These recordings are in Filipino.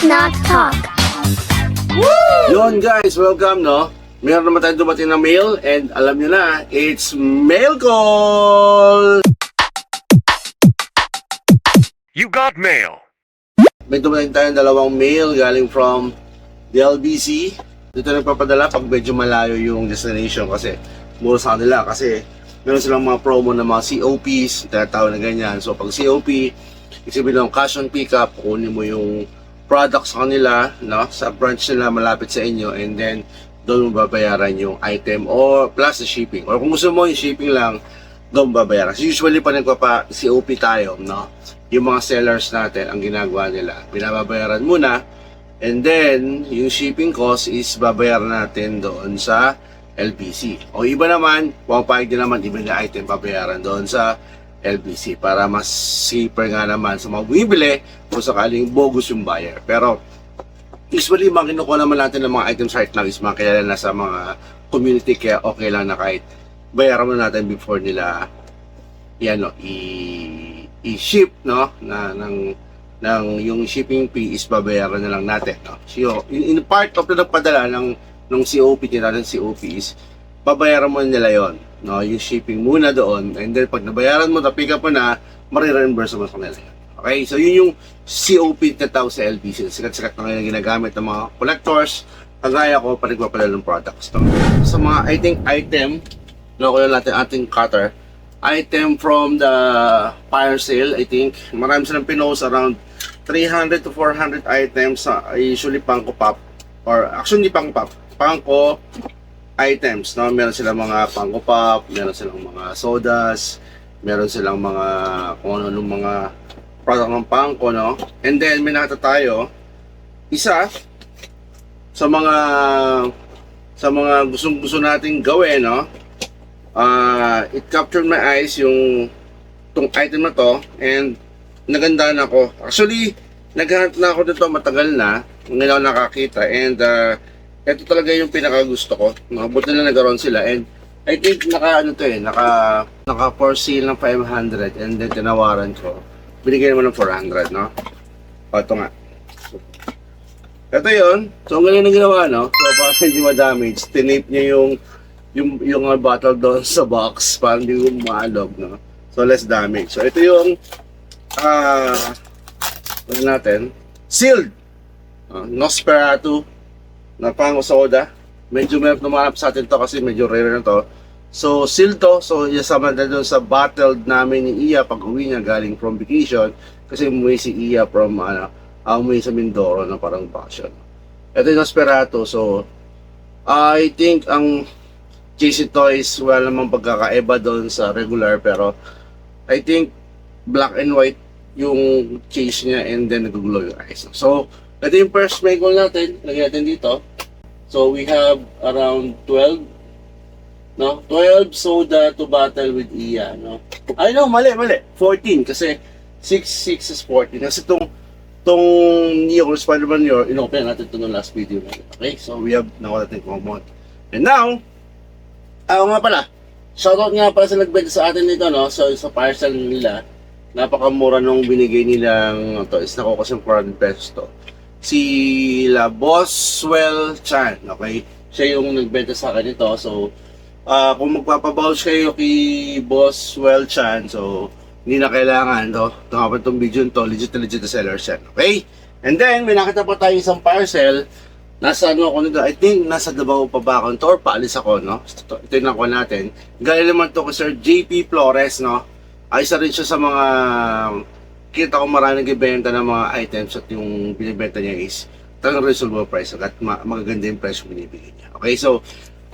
Knock Talk. Yun guys, welcome no. Meron naman tayong dumating na mail and alam nyo na, it's mail call! You got mail. May dumating tayong dalawang mail galing from the LBC. Dito nagpapadala pag medyo malayo yung destination kasi mura sa kanila kasi meron silang mga promo na mga COPs, tinatawag na ganyan. So pag COP, isipin lang cash on pickup, kunin mo yung product sa kanila, no? Sa branch nila malapit sa inyo and then doon mo babayaran yung item or plus the shipping. Or kung gusto mo yung shipping lang, doon babayaran. So usually pa nagpapa-COP tayo, no? Yung mga sellers natin, ang ginagawa nila, binababayaran muna and then yung shipping cost is babayaran natin doon sa LBC. O iba naman, pumapayag din naman, iba na item babayaran doon sa LBC para mas safer nga naman sa mga bumibili kung sakaling bogus yung buyer. Pero usually, mga kinukuha naman natin ng mga items right now is mga kilala na sa mga community kaya okay lang na kahit bayaran mo natin before nila yan, no, i-ship, no, ng yung shipping fee is babayaran na lang natin, no. So, in part of the nagpadala ng COP, tinatawag COP is babayaran mo nila yon, no, yung shipping muna doon and then pag nabayaran mo, pick up mo na, marireimburse mo sa kanila. Okay, so yun yung COP na tao sa LBC. Sikat-sikat na ngayon ginagamit ng mga collectors. Kagaya ko, panigpapadala ng products. No? Sa mga item, nakuha natin ating cutter. Item from the fire sale, I think. Marami silang pinost around 300 to 400 items. Usually pangko pop. Or actually pangko pop. Pangko items. No? Meron silang mga pangko pop. Meron silang mga sodas. Meron silang mga kung ano mga product ng pangko, no? And then may nakita tayo isa sa mga gusto nating gawin, no? It captured my eyes yung tong item na to and nagandaan ako. Actually, naghahanap na ako dito matagal na, ngayon nakakita and ito talaga yung pinaka gusto ko. Buti na nagkaroon sila and I think naka for sale ng 500 and then tinawaran ko. Binigay naman ng 400, no? O, ito nga. Ito yun. So, ang galing na ginawa, no? So, para hindi ma-damage, tinape niya yung bottle doon sa box para hindi ko maalog, no? So, less damage. So, ito yung ano natin? Sealed! Nosferatu na pang soda. Medyo may tumanap sa atin to kasi medyo rare na to. So, sealed to. So, isama na doon sa bottle namin ni Iya pag uwi niya galing from vacation. Kasi umuwi si Iya from, umuwi sa Mindoro na parang vacation. Ito yung Nosferatu. So, I think ang JC Toys, wala namang pagkakaiba doon sa regular. Pero, I think black and white yung case niya and then nag-glow yung eyes. So, ito yung first mail natin. Lagyan natin dito. So, we have around 12 no? 12 soda to battle with Iya, no? Ay no, mali. 14 kasi 6 is 14. Kasi tong Neo Spider-Man Neo, inopen natin ito ng last video natin. Okay? So we have nakuha natin common. And now, nga pala, shoutout nga pala sa nagbenta sa atin nito, no? So sa parcel nila, napakamura nung binigay nilang to is nakuha kasi 400 pesos to. Si La Boswell Chan, okay? Siya yung nagbenta sa akin ito. So kung magpapabounce kayo kay Boss Well Chan, so hindi na kailangan to. Tungkol itong video to, legit na seller siya. Okay? And then, may nakita pa tayo isang parcel. Nasa ano ako nito, I think nasa Davao pa ba ako to or paalis ako, no? Ito yung nakuha natin. Galing naman to kay Sir JP Flores, no? Isa rin siya sa mga kita ko maraming ibenta ng mga items at yung binibenta niya is talagang reasonable price at magaganda yung price binibigay niya. Okay, so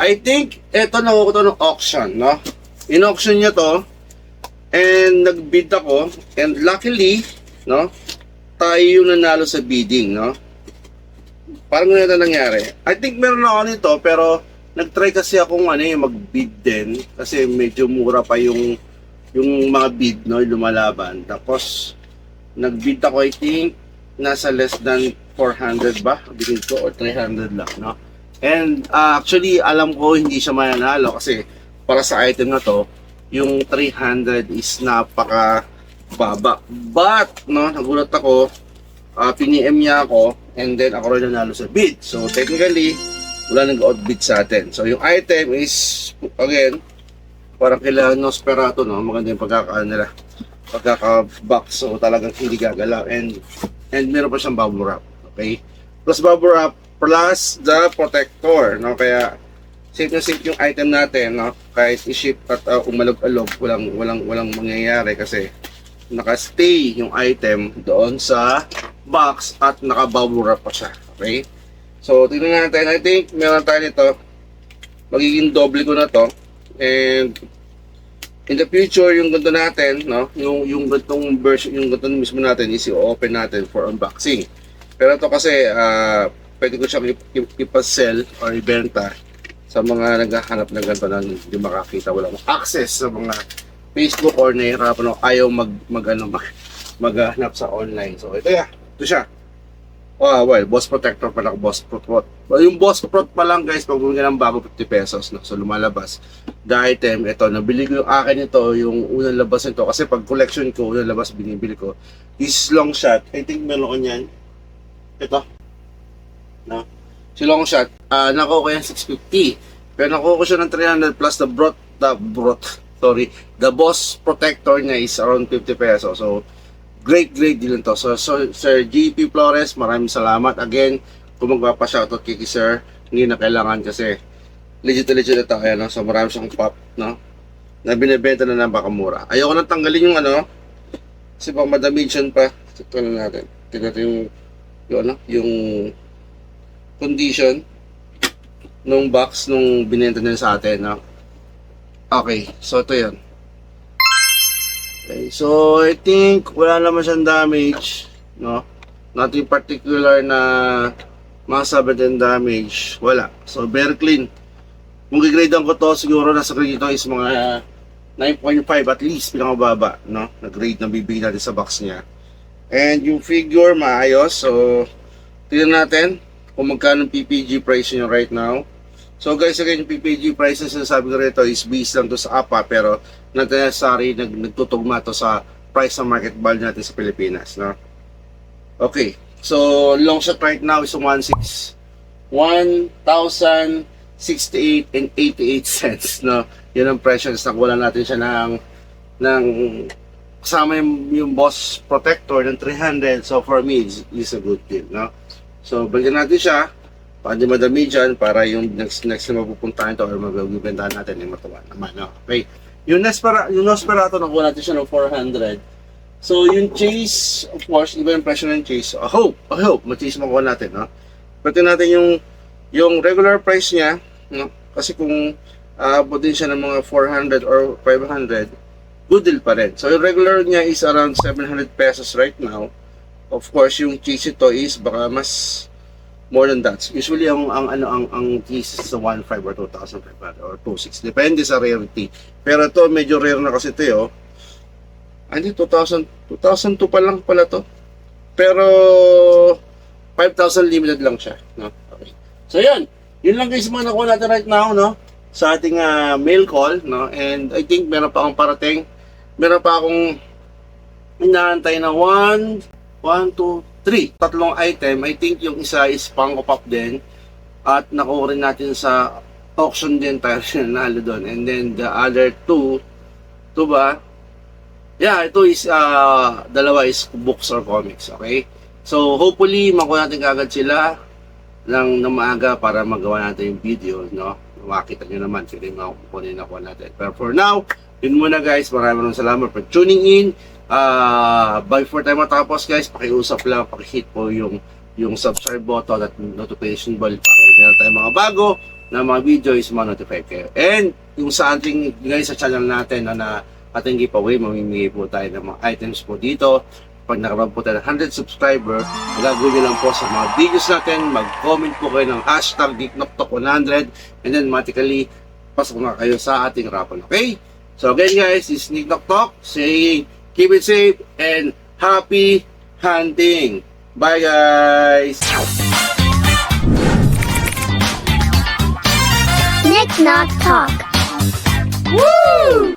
I think, eto nakuha ko to ng auction, no? In-auction niya to, and nag-bid ako, and luckily, no? Tayo yung nanalo sa bidding, no? Parang ganito nangyari. I think meron ako nito, pero nag-try kasi akong yung mag-bid din, kasi medyo mura pa yung mga bid, no? Lumalaban. Tapos, nag-bid ako, I think, nasa less than 400 ba? Binig ko, or 300 lang, no? And actually, alam ko hindi siya mananalo kasi para sa item na to, yung 300 is napaka baba. But, no, nagulat ako piniem niya ako, and then ako rin nanalo sa bid. So technically, wala nag-outbid sa atin. So yung item is, again, parang kailangan Nosferatu, no? Maganda yung pagkaka-box. So talagang hindi gagalaw. And meron pa siyang bubble wrap. Okay? Plus bubble wrap, plus the protector, no? Kaya safe na safe yung item natin, no? Kahit i-ship at umalog-alog, walang mangyayari kasi naka-stay yung item doon sa box at naka-bubble wrap pa siya. Okay? So, tingnan natin. I think meron tayo nito. Magiging doble ko na to. And in the future, yung ganito natin, no? Yung gantong version, yung ganito mismo natin is i-open natin for unboxing. Pero ito kasi, pwede ko siyang ipasell or ibenta sa mga naghahanap ng ganito na hindi makakita, walang access sa mga Facebook or nahihirapan o ayaw maghanap sa online. So ito ito siya. Oh, well, boss protector pala, boss prot. Yung boss prot pa lang guys, pag bumili ka ng bago 50 pesos, no? So lumalabas. The item, ito, nabili ko yung akin ito, yung unang labas nito. Kasi pag collection ko, unang labas binibili ko. This long shot, I think meron ko niyan. Ito. No? Si long shot, nakuha ko yan 650. Pero nakuha ko siya ng 300 plus the boss protector niya is around 50 pesos. So, great deal to. So, Sir GP Flores, maraming salamat. Again, kung magpapa-shoutout kay Sir, hindi na kailangan kasi legit ito. Ayan, no? So, marami siyang pop, no? Na binibenta na napakamura. Ayoko nang tanggalin yung kasi baka madamage pa. Ito na natin. Tignan natin yung condition nung box nung binenta nila sa atin, no? Okay, so ito yun. Okay, so I think wala naman siyang damage, no? Nothing particular na masabi din damage, wala. So very clean. Kung gigradean ko to, siguro nasa grade ito is mga 9.5 at least, pinakamababa, no? Na-grade na bibigyan natin sa box niya. And yung figure maayos, so tignan natin kung magkano PPG price niya right now. So guys, again, yung PPG price na sinasabi ko rito is based lang to sa APA, pero not necessary nagtutugma to sa price ng market value natin sa Pilipinas, no? Okay, so long shot right now is 1,068 and 88 cents, no? Yun ang presyo. Nakuha natin siya ng kasama yung boss protector ng 300. So for me, it's a good deal, no? So balikan natin siya para di madami dyan, para yung next na mapupuntahan ito or magbibentahan natin yung matuwa naman, no? Okay, yung Nosferatu nakuha natin siya ng 400. So yung chase, of course, iba yung presyo ng chase. I hope ma-chase makuha natin, no? Pati natin yung regular price niya, no? Kasi kung aabot din siya ng mga 400 or 500, good deal pa rin. So yung regular niya is around 700 pesos right now. Of course, yung chase ito is baka mas more than that. Usually ang case is sa 1.5 or 2,500 or 2.6. Depende sa rarity. Pero ito medyo rare na kasi ito, oh. Hindi, 2002 pa lang pala to. Pero 5,000 limited lang siya, no? Okay. So yun lang guys mga nakuha natin right now, no? Sa ating mail call, no? And I think meron pa akong parating. Meron pa akong inaantay na 1, 2, 3. Tatlong item. I think yung isa is Funko Pop din. At nakuha rin natin sa auction din tayo nanalo doon. And then the other two, ito ba? Yeah, ito is, dalawa is books or comics. Okay? So hopefully makuha natin kagad sila ng maaga para magawa natin yung video, no? Makita nyo naman kung yung mga kukunin na kuha natin. Pero for now, yun muna guys. Maraming salamat for tuning in. Before tayo matapos guys, pakiusap lang, pakihit po yung subscribe button at notification bell para meron tayong mga bago na mga video is ma-notify kayo. And yung sa ating guys sa channel natin na ating giveaway, mamimigay po tayo ng mga items po dito. Pag nakaroon po tayo ng 100 subscriber, gagawin nyo lang po sa mga videos natin, mag-comment po kayo ng hashtag DickNokTok100 and then automatically pasok na kayo sa ating raffle. Okay? So again guys, this is Nick Noktok saying keep it safe and happy hunting. Bye guys! Nick Knock Talk. Woo!